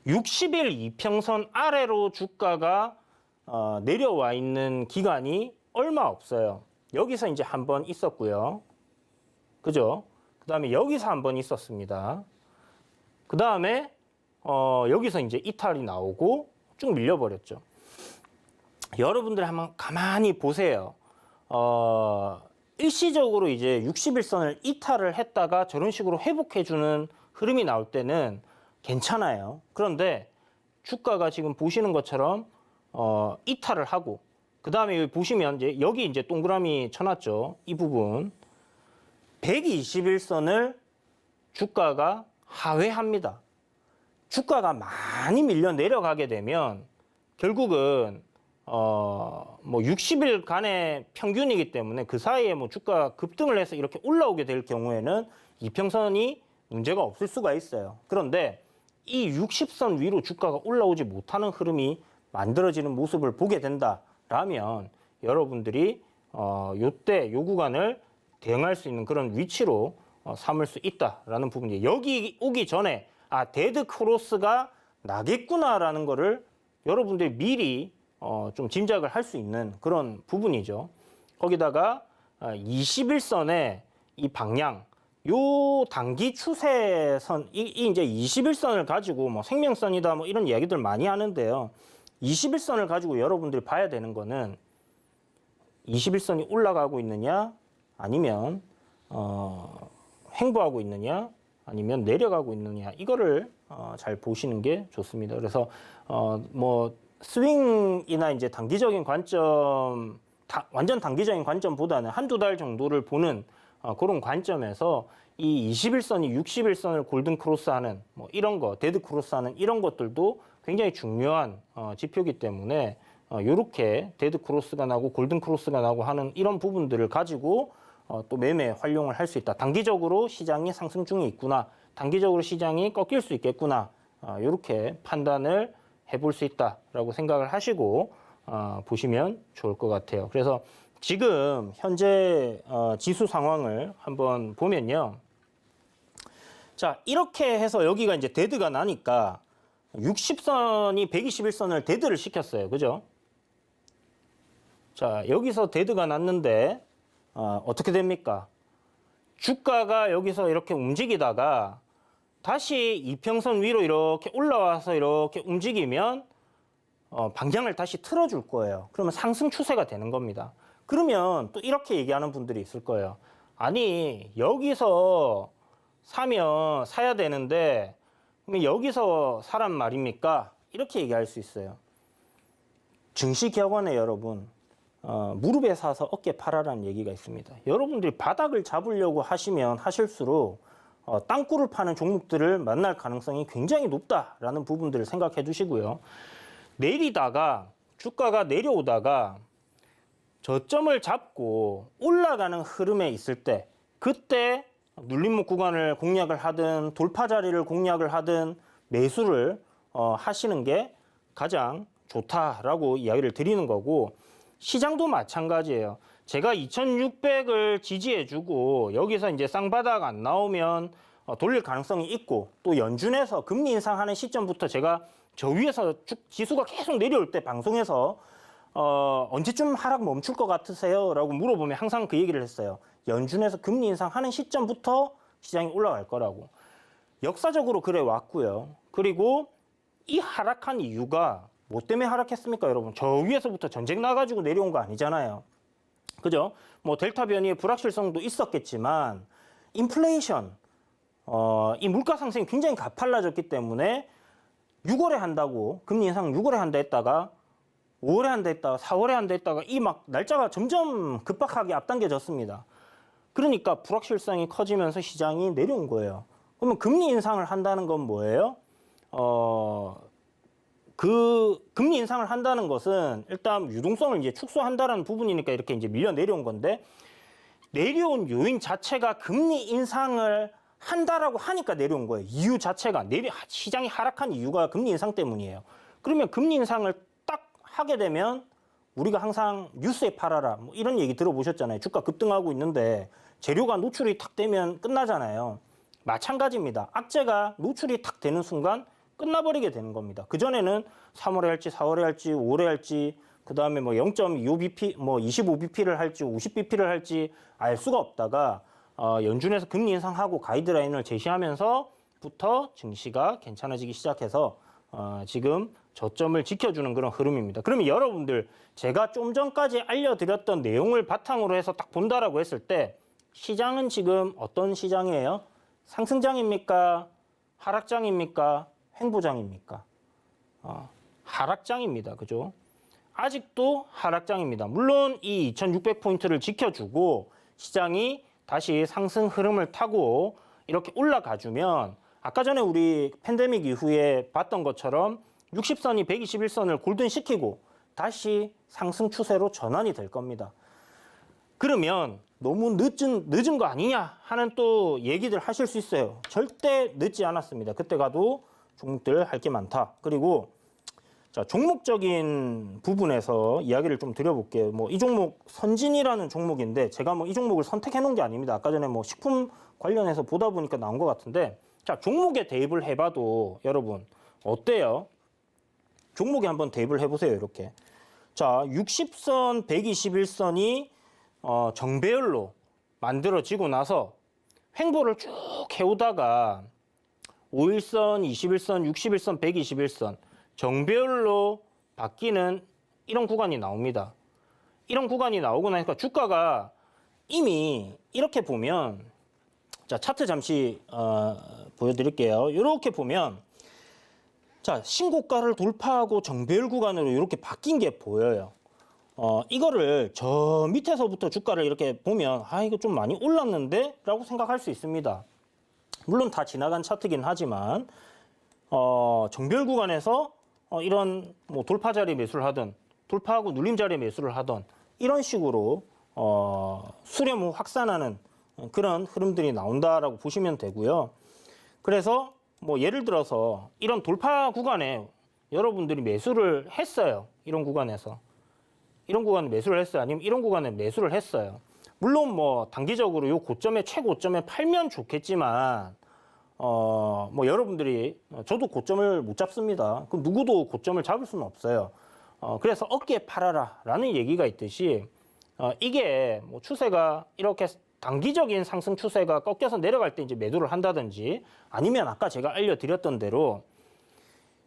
60일 이평선 아래로 주가가 내려와 있는 기간이 얼마 없어요. 여기서 이제 한 번 있었고요. 그죠? 그 다음에 여기서 한 번 있었습니다. 그 다음에 여기서 이제 이탈이 나오고 쭉 밀려버렸죠. 여러분들 한번 가만히 보세요. 일시적으로 이제 60일선을 이탈을 했다가 저런 식으로 회복해주는 흐름이 나올 때는 괜찮아요. 그런데 주가가 지금 보시는 것처럼 이탈을 하고 그 다음에 여기 보시면 이제 여기 이제 동그라미 쳐놨죠. 이 부분 121선을 주가가 하회합니다. 주가가 많이 밀려 내려가게 되면 결국은 뭐 60일간의 평균이기 때문에 그 사이에 뭐 주가 급등을 해서 이렇게 올라오게 될 경우에는 이평선이 문제가 없을 수가 있어요. 그런데 이 60선 위로 주가가 올라오지 못하는 흐름이 만들어지는 모습을 보게 된다라면 여러분들이 요때 요 구간을 대응할 수 있는 그런 위치로 삼을 수 있다라는 부분이에요. 여기 오기 전에 데드 크로스가 나겠구나라는 거를 여러분들이 미리 좀 짐작을 할 수 있는 그런 부분이죠. 거기다가 21선의 이 방향, 요 단기 추세선, 이제 21선을 가지고 뭐 생명선이다 뭐 이런 이야기들 많이 하는데요. 21선을 가지고 여러분들이 봐야 되는 거는 21선이 올라가고 있느냐, 아니면 횡보하고 있느냐, 아니면 내려가고 있느냐, 이거를 잘 보시는 게 좋습니다. 그래서 뭐 스윙이나 이제 단기적인 관점, 완전 단기적인 관점보다는 한두 달 정도를 보는 그런 관점에서 이 21선이 60일선을 골든 크로스하는 뭐 이런 거, 데드 크로스하는 이런 것들도 굉장히 중요한 지표이기 때문에 이렇게 데드 크로스가 나고 골든 크로스가 나고 하는 이런 부분들을 가지고 또 매매 활용을 할 수 있다. 단기적으로 시장이 상승 중에 있구나. 단기적으로 시장이 꺾일 수 있겠구나. 이렇게 판단을 해볼 수 있다라고 생각을 하시고 보시면 좋을 것 같아요. 그래서 지금 현재 지수 상황을 한번 보면요. 자, 이렇게 해서 여기가 이제 데드가 나니까 60선이 121선을 데드를 시켰어요. 그죠? 자, 여기서 데드가 났는데 어떻게 됩니까? 주가가 여기서 이렇게 움직이다가 다시 이평선 위로 이렇게 올라와서 이렇게 움직이면 방향을 다시 틀어줄 거예요. 그러면 상승 추세가 되는 겁니다. 그러면 또 이렇게 얘기하는 분들이 있을 거예요. 아니, 여기서 사면 사야 되는데 그러면 여기서 사란 말입니까? 이렇게 얘기할 수 있어요. 증시격언에 여러분, 무릎에 사서 어깨 팔아라는 얘기가 있습니다. 여러분들이 바닥을 잡으려고 하시면 하실수록 땅굴을 파는 종목들을 만날 가능성이 굉장히 높다라는 부분들을 생각해 두시고요. 내리다가 주가가 내려오다가 저점을 잡고 올라가는 흐름에 있을 때 그때 눌림목 구간을 공략을 하든 돌파 자리를 공략을 하든 매수를 하시는 게 가장 좋다라고 이야기를 드리는 거고, 시장도 마찬가지예요. 제가 2600을 지지해주고 여기서 이제 쌍바닥 안 나오면 돌릴 가능성이 있고 또 연준에서 금리 인상하는 시점부터 제가 저 위에서 쭉 지수가 계속 내려올 때 방송에서 언제쯤 하락 멈출 것 같으세요? 라고 물어보면 항상 그 얘기를 했어요. 연준에서 금리 인상하는 시점부터 시장이 올라갈 거라고. 역사적으로 그래 왔고요. 그리고 이 하락한 이유가 뭐 때문에 하락했습니까, 여러분? 저 위에서부터 전쟁 나가지고 내려온 거 아니잖아요. 그죠? 뭐 델타 변이의 불확실성도 있었겠지만 인플레이션, 이 물가 상승이 굉장히 가팔라졌기 때문에 6월에 한다고 금리 인상 6월에 한다 했다가 5월에 한다 했다가 4월에 한다 했다가 이 막 날짜가 점점 급박하게 앞당겨졌습니다. 그러니까 불확실성이 커지면서 시장이 내려온 거예요. 그러면 금리 인상을 한다는 건 뭐예요? 그 금리 인상을 한다는 것은 일단 유동성을 이제 축소한다라는 부분이니까 이렇게 이제 밀려 내려온 건데 내려온 요인 자체가 금리 인상을 한다라고 하니까 내려온 거예요. 이유 자체가 시장이 하락한 이유가 금리 인상 때문이에요. 그러면 금리 인상을 딱 하게 되면 우리가 항상 뉴스에 팔아라 뭐 이런 얘기 들어보셨잖아요. 주가 급등하고 있는데 재료가 노출이 탁 되면 끝나잖아요. 마찬가지입니다. 악재가 노출이 탁 되는 순간 끝나버리게 되는 겁니다. 그전에는 3월에 할지 4월에 할지 5월에 할지 그다음에 뭐 0.25bp 뭐 25bp를 할지 50bp를 할지 알 수가 없다가 연준에서 금리 인상하고 가이드라인을 제시하면서부터 증시가 괜찮아지기 시작해서 지금 저점을 지켜주는 그런 흐름입니다. 그러면 여러분들 제가 좀 전까지 알려드렸던 내용을 바탕으로 해서 딱 본다라고 했을 때 시장은 지금 어떤 시장이에요? 상승장입니까? 하락장입니까? 횡보장입니까? 하락장입니다. 그죠? 아직도 하락장입니다. 물론 이 2600포인트를 지켜주고 시장이 다시 상승 흐름을 타고 이렇게 올라가주면 아까 전에 우리 팬데믹 이후에 봤던 것처럼 60선이 121선을 골든시키고 다시 상승 추세로 전환이 될 겁니다. 그러면 너무 늦은 거 아니냐 하는 또 얘기들 하실 수 있어요. 절대 늦지 않았습니다. 그때 가도 종목들 할 게 많다. 그리고 자, 종목적인 부분에서 이야기를 좀 드려볼게요. 뭐 이 종목 선진이라는 종목인데 제가 뭐 이 종목을 선택해 놓은 게 아닙니다. 아까 전에 뭐 식품 관련해서 보다 보니까 나온 것 같은데 자, 종목에 대입을 해봐도 여러분 어때요? 종목에 한번 대입을 해보세요. 이렇게 자, 60선, 121선이 정배열로 만들어지고 나서 횡보를 쭉 해오다가 5일선, 21선, 61선, 121선 정배열로 바뀌는 이런 구간이 나옵니다. 이런 구간이 나오고 나니까 주가가 이미 이렇게 보면 자, 차트 잠시 보여드릴게요. 이렇게 보면 자, 신고가를 돌파하고 정배열 구간으로 이렇게 바뀐 게 보여요. 이거를 저 밑에서부터 주가를 이렇게 보면 이거 좀 많이 올랐는데? 라고 생각할 수 있습니다. 물론 다 지나간 차트긴 하지만 정배열 구간에서 이런 뭐 돌파 자리 매수를 하든 돌파하고 눌림 자리 매수를 하든 이런 식으로 수렴 후 확산하는 그런 흐름들이 나온다라고 보시면 되고요. 그래서 뭐 예를 들어서 이런 돌파 구간에 여러분들이 매수를 했어요. 이런 구간에서. 이런 구간에 매수를 했어요. 아니면 이런 구간에 매수를 했어요. 물론 뭐 단기적으로 요 고점에 최고점에 팔면 좋겠지만 뭐 여러분들이 저도 고점을 못 잡습니다. 그럼 누구도 고점을 잡을 수는 없어요. 그래서 어깨에 팔아라라는 얘기가 있듯이 이게 뭐 추세가 이렇게 단기적인 상승 추세가 꺾여서 내려갈 때 이제 매도를 한다든지 아니면 아까 제가 알려드렸던 대로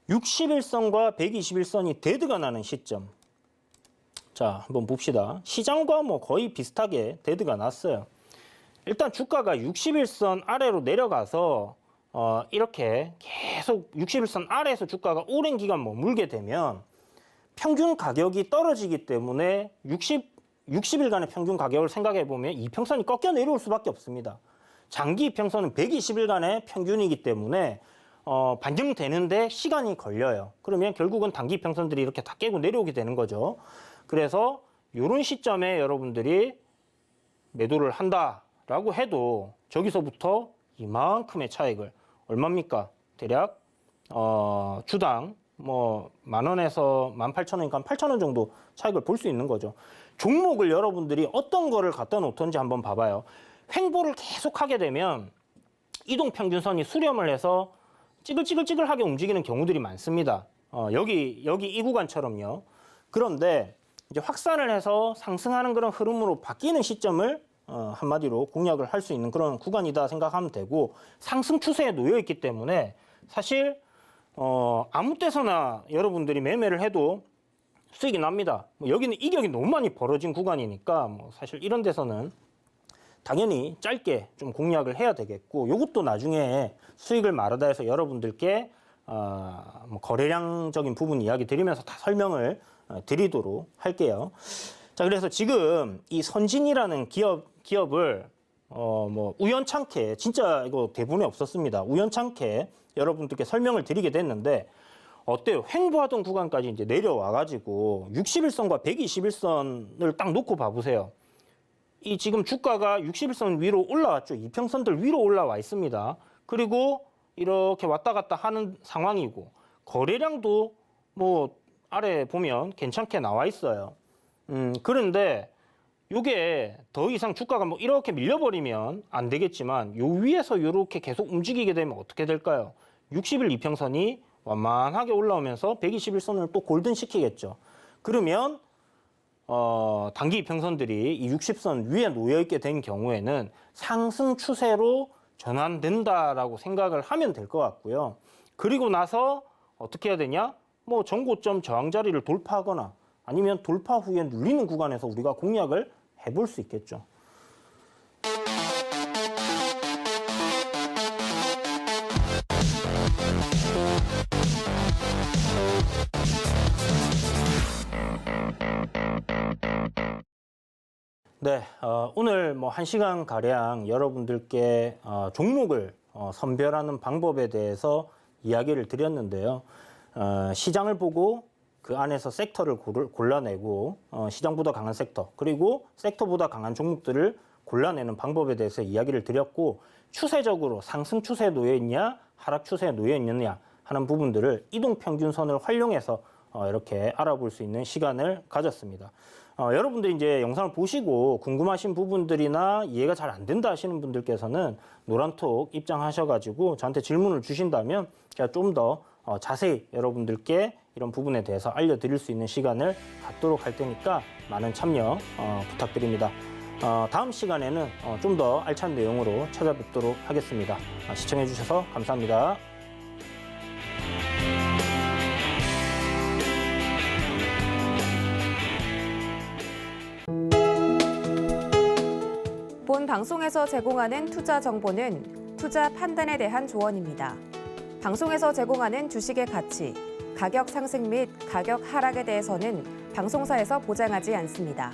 61선과 121선이 데드가 나는 시점. 자, 한번 봅시다. 시장과 뭐 거의 비슷하게 데드가 났어요. 일단 주가가 61선 아래로 내려가서 이렇게 계속 61선 아래에서 주가가 오랜 기간 머물게 되면 평균 가격이 떨어지기 때문에 60일간의 평균 가격을 생각해 보면 이평선이 꺾여 내려올 수밖에 없습니다. 장기 이평선은 120일간의 평균이기 때문에 반영되는데 시간이 걸려요. 그러면 결국은 단기 이평선들이 이렇게 다 깨고 내려오게 되는 거죠. 그래서 이런 시점에 여러분들이 매도를 한다라고 해도 저기서부터 이만큼의 차익을 얼마입니까? 대략 주당 뭐 10,000원에서 18,000원이니까 8,000원 정도 차익을 볼 수 있는 거죠. 종목을 여러분들이 어떤 거를 갖다 놓던지 한번 봐봐요. 횡보를 계속 하게 되면 이동 평균선이 수렴을 해서 찌글찌글찌글하게 움직이는 경우들이 많습니다. 여기 이 구간처럼요. 그런데 이제 확산을 해서 상승하는 그런 흐름으로 바뀌는 시점을 한마디로 공략을 할 수 있는 그런 구간이다 생각하면 되고, 상승 추세에 놓여 있기 때문에 사실 아무 때서나 여러분들이 매매를 해도 수익이 납니다. 여기는 이격이 너무 많이 벌어진 구간이니까 사실 이런 데서는 당연히 짧게 좀 공략을 해야 되겠고, 이것도 나중에 수익을 말하다 해서 여러분들께 거래량적인 부분 이야기 드리면서 다 설명을 드리도록 할게요. 자, 그래서 지금 이 선진이라는 기업을 우연찮게, 진짜 이거 대본에 없었습니다. 우연찮게 여러분들께 설명을 드리게 됐는데, 어때요? 횡보하던 구간까지 이제 내려와가지고 61선과 121선을 딱 놓고 봐보세요. 이 지금 주가가 61선 위로 올라왔죠. 이평선들 위로 올라와 있습니다. 그리고 이렇게 왔다 갔다 하는 상황이고, 거래량도 아래 보면 괜찮게 나와 있어요. 그런데 이게 더 이상 주가가 이렇게 밀려버리면 안 되겠지만, 요 위에서 이렇게 계속 움직이게 되면 어떻게 될까요? 60일 이평선이 완만하게 올라오면서 121선을 또 골든시키겠죠. 그러면 단기 이평선들이 이 60선 위에 놓여 있게 된 경우에는 상승 추세로 전환된다라고 생각을 하면 될 것 같고요. 그리고 나서 어떻게 해야 되냐? 전고점 저항 자리를 돌파하거나 아니면 돌파 후에 눌리는 구간에서 우리가 공략을 해볼 수 있겠죠. 네, 오늘 1시간 가량 여러분들께 종목을 선별하는 방법에 대해서 이야기를 드렸는데요. 시장을 보고 그 안에서 섹터를 골라내고 시장보다 강한 섹터, 그리고 섹터보다 강한 종목들을 골라내는 방법에 대해서 이야기를 드렸고, 추세적으로 상승 추세에 놓여 있냐 하락 추세에 놓여 있느냐 하는 부분들을 이동평균선을 활용해서 이렇게 알아볼 수 있는 시간을 가졌습니다. 여러분들이 이제 영상을 보시고 궁금하신 부분들이나 이해가 잘 안 된다 하시는 분들께서는 노란톡 입장하셔가지고 저한테 질문을 주신다면 제가 좀 더 자세히 여러분들께 이런 부분에 대해서 알려드릴 수 있는 시간을 갖도록 할 테니까 많은 참여 부탁드립니다. 다음 시간에는 좀 더 알찬 내용으로 찾아뵙도록 하겠습니다. 시청해주셔서 감사합니다. 본 방송에서 제공하는 투자 정보는 투자 판단에 대한 조언입니다. 방송에서 제공하는 주식의 가치, 가격 상승 및 가격 하락에 대해서는 방송사에서 보장하지 않습니다.